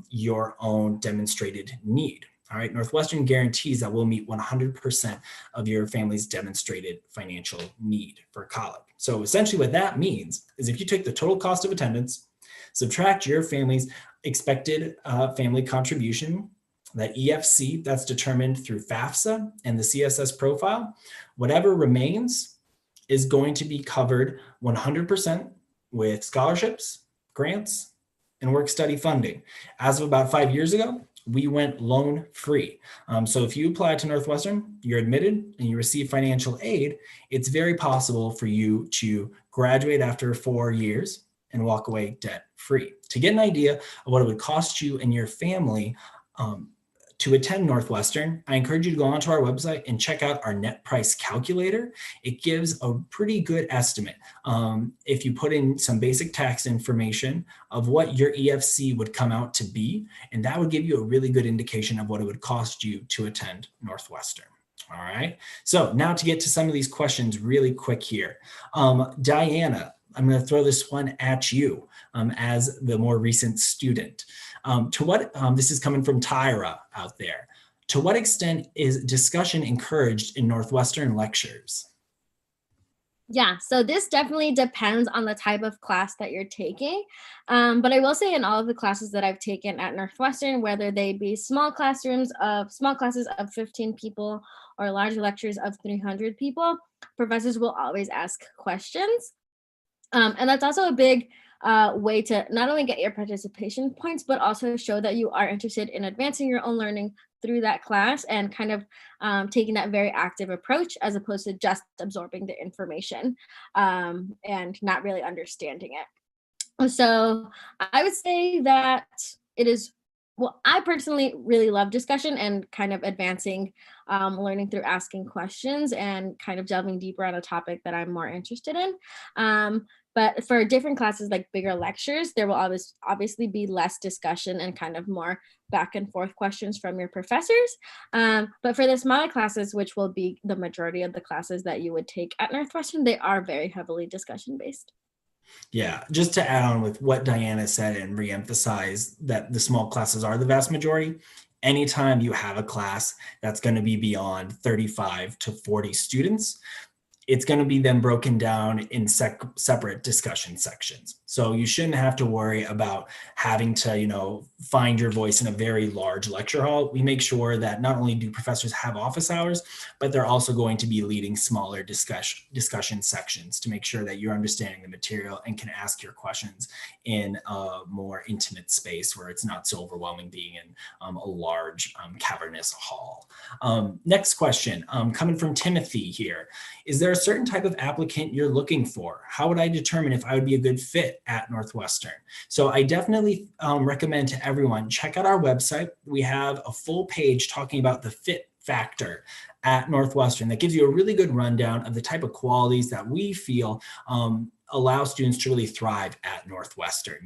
Speaker 1: your own demonstrated need. All right, Northwestern guarantees that we'll meet 100% of your family's demonstrated financial need for college. So essentially what that means is if you take the total cost of attendance, subtract your family's expected family contribution, that EFC that's determined through FAFSA and the CSS profile, whatever remains is going to be covered 100% with scholarships, grants, and work study funding. As of about 5 years ago, we went loan free. So if you apply to Northwestern, you're admitted and you receive financial aid, it's very possible for you to graduate after 4 years and walk away debt free. To get an idea of what it would cost you and your family to attend Northwestern, I encourage you to go onto our website and check out our net price calculator. It gives a pretty good estimate if you put in some basic tax information of what your EFC would come out to be, and that would give you a really good indication of what it would cost you to attend Northwestern. All right, so now to get to some of these questions really quick here. Diana, I'm going to throw this one at you as the more recent student. This is coming from Tyra out there. To what extent is discussion encouraged in Northwestern lectures?
Speaker 2: Yeah, so this definitely depends on the type of class that you're taking. But I will say in all of the classes that I've taken at Northwestern, whether they be small classes of 15 people or large lectures of 300 people, professors will always ask questions. And that's also a big way to not only get your participation points, but also show that you are interested in advancing your own learning through that class and kind of taking that very active approach as opposed to just absorbing the information and not really understanding it. So I would say that it is, well, I personally really love discussion and kind of advancing learning through asking questions and kind of delving deeper on a topic that I'm more interested in. But for different classes, like bigger lectures, there will always obviously be less discussion and kind of more back and forth questions from your professors. But for the smaller classes, which will be the majority of the classes that you would take at Northwestern, they are very heavily discussion based.
Speaker 1: Yeah, just to add on with what Diana said and reemphasize that the small classes are the vast majority. Anytime you have a class that's going to be beyond 35 to 40 students, it's going to be then broken down in separate discussion sections. So you shouldn't have to worry about having to, find your voice in a very large lecture hall. We make sure that not only do professors have office hours, but they're also going to be leading smaller discussion sections to make sure that you're understanding the material and can ask your questions in a more intimate space where it's not so overwhelming being in a large cavernous hall. Next question, coming from Timothy here. Is there a certain type of applicant you're looking for? How would I determine if I would be a good fit at Northwestern? So I definitely recommend to everyone, check out our website. We have a full page talking about the fit factor at Northwestern that gives you a really good rundown of the type of qualities that we feel allow students to really thrive at Northwestern.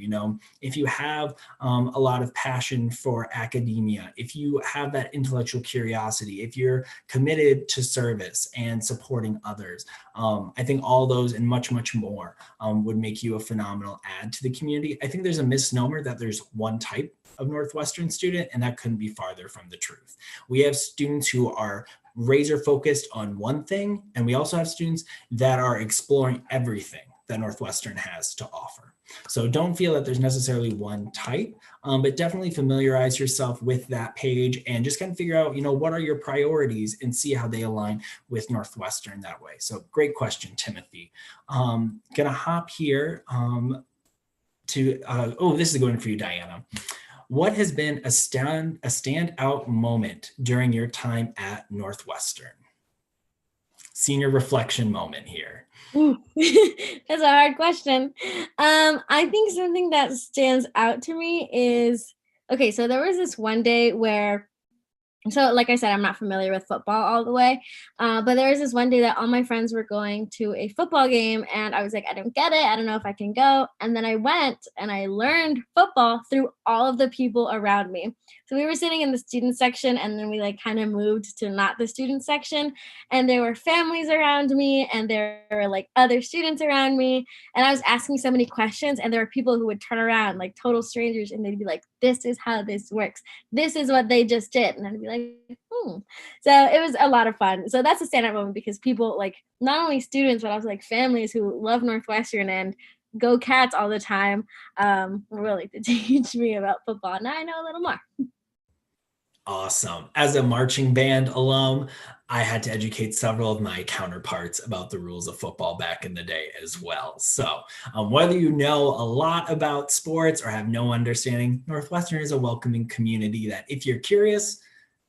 Speaker 1: If you have a lot of passion for academia, if you have that intellectual curiosity, if you're committed to service and supporting others, I think all those and much, much more would make you a phenomenal add to the community. I think there's a misnomer that there's one type of Northwestern student, and that couldn't be farther from the truth. We have students who are razor focused on one thing, and we also have students that are exploring everything that Northwestern has to offer. So don't feel that there's necessarily one type, but definitely familiarize yourself with that page and just kind of figure out, what are your priorities and see how they align with Northwestern that way. So great question, Timothy. Gonna hop here to, this is going for you, Diana. What has been a standout moment during your time at Northwestern? Senior reflection moment here.
Speaker 2: Ooh, that's a hard question. I think something that stands out to me is, okay, so there was this one day where, so like I said, I'm not familiar with football all the way, but there was this one day that all my friends were going to a football game and I was like, I don't get it. I don't know if I can go. And then I went and I learned football through all of the people around me. So we were sitting in the student section and then we like kind of moved to not the student section, and there were families around me and there were like other students around me. And I was asking so many questions and there were people who would turn around like total strangers and they'd be like, this is how this works. This is what they just did. And I'd be like, So it was a lot of fun. So that's a standout moment because people like not only students, but also like families who love Northwestern and go Cats all the time were willing to teach me about football. Now I know a little more.
Speaker 1: Awesome. As a marching band alum, I had to educate several of my counterparts about the rules of football back in the day as well. So whether you know a lot about sports or have no understanding, Northwestern is a welcoming community that if you're curious,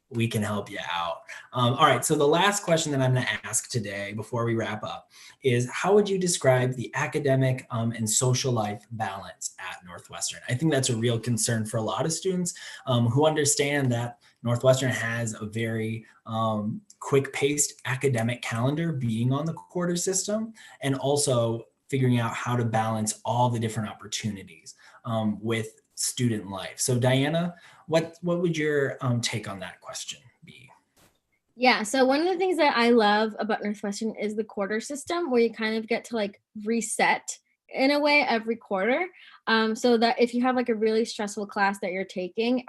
Speaker 1: we can help you out. All right, so the last question that I'm going to ask today before we wrap up is, how would you describe the academic and social life balance at Northwestern? I think that's a real concern for a lot of students who understand that Northwestern has a very quick-paced academic calendar being on the quarter system, and also figuring out how to balance all the different opportunities with student life. So Diana, what would your take on that question be?
Speaker 2: Yeah, so one of the things that I love about Northwestern is the quarter system where you kind of get to like reset in a way every quarter. So that if you have like a really stressful class that you're taking,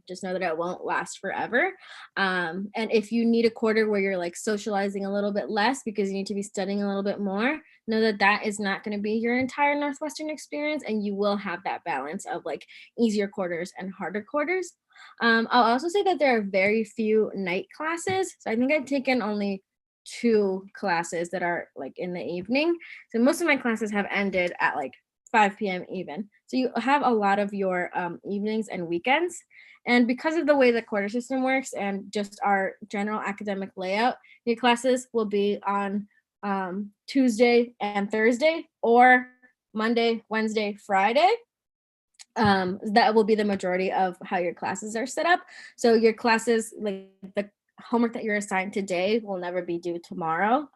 Speaker 2: just know that it won't last forever. And if you need a quarter where you're like socializing a little bit less because you need to be studying a little bit more, know that that is not going to be your entire Northwestern experience, and you will have that balance of like easier quarters and harder quarters. I'll also say that there are very few night classes. So I think I've taken only 2 classes that are like in the evening. So most of my classes have ended at like 5 p.m. even. So you have a lot of your evenings and weekends. And because of the way the quarter system works and just our general academic layout, your classes will be on Tuesday and Thursday, or Monday, Wednesday, Friday. That will be the majority of how your classes are set up. So your classes, like the homework that you're assigned today, will never be due tomorrow,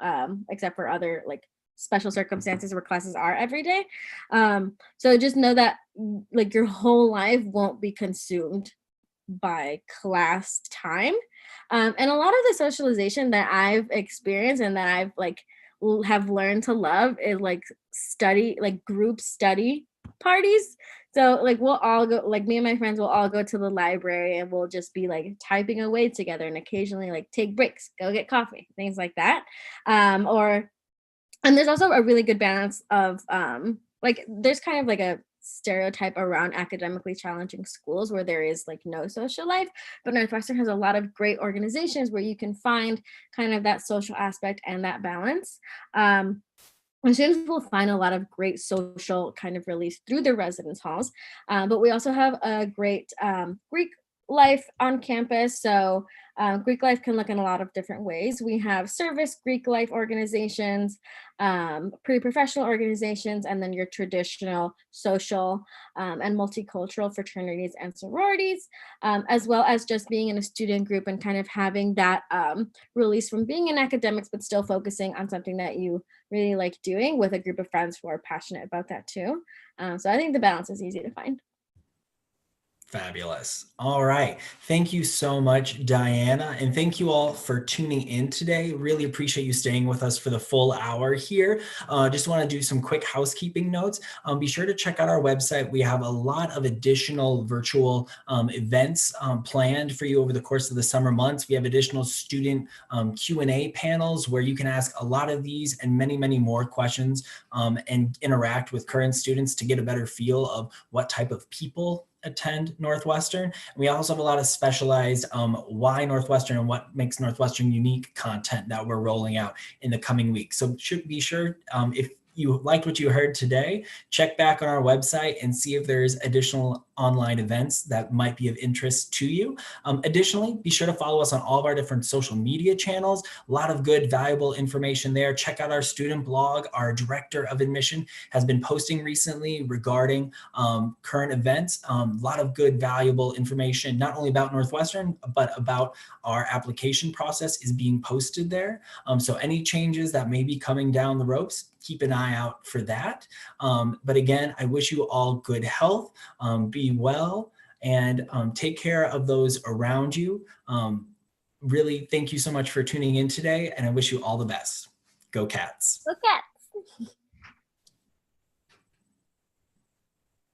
Speaker 2: except for other like special circumstances where classes are every day. So just know that like your whole life won't be consumed by class time. And a lot of the socialization that I've experienced and that I've like have learned to love is like study, like group study parties. So like we'll all go, like me and my friends will all go to the library and we'll just be like typing away together and occasionally like take breaks, go get coffee, things like that. Or and there's also a really good balance of like there's kind of like a stereotype around academically challenging schools where there is like no social life, but Northwestern has a lot of great organizations where you can find kind of that social aspect and that balance. And students will find a lot of great social kind of release through their residence halls, but we also have a great Greek life on campus. So Greek life can look in a lot of different ways. We have service Greek life organizations, pre-professional organizations, and then your traditional social and multicultural fraternities and sororities, as well as just being in a student group and kind of having that release from being in academics, but still focusing on something that you really like doing with a group of friends who are passionate about that too. So I think the balance is easy to find.
Speaker 1: Fabulous. All right. Thank you so much, Diana. And thank you all for tuning in today. Really appreciate you staying with us for the full hour here. Just want to do some quick housekeeping notes. Be sure to check out our website. We have a lot of additional virtual events planned for you over the course of the summer months. We have additional student Q&A panels where you can ask a lot of these and many, many more questions and interact with current students to get a better feel of what type of people attend Northwestern. And we also have a lot of specialized why Northwestern and what makes Northwestern unique content that we're rolling out in the coming weeks. So should be sure if you liked what you heard today, check back on our website and see if there's additional online events that might be of interest to you. Additionally, be sure to follow us on all of our different social media channels. A lot of good, valuable information there. Check out our student blog. Our director of admission has been posting recently regarding current events. A lot of good, valuable information, not only about Northwestern, but about our application process is being posted there. So any changes that may be coming down the ropes, keep an eye out for that. But again, I wish you all good health, be well, and take care of those around you. Really, thank you so much for tuning in today, and I wish you all the best. Go Cats.
Speaker 2: Go Cats.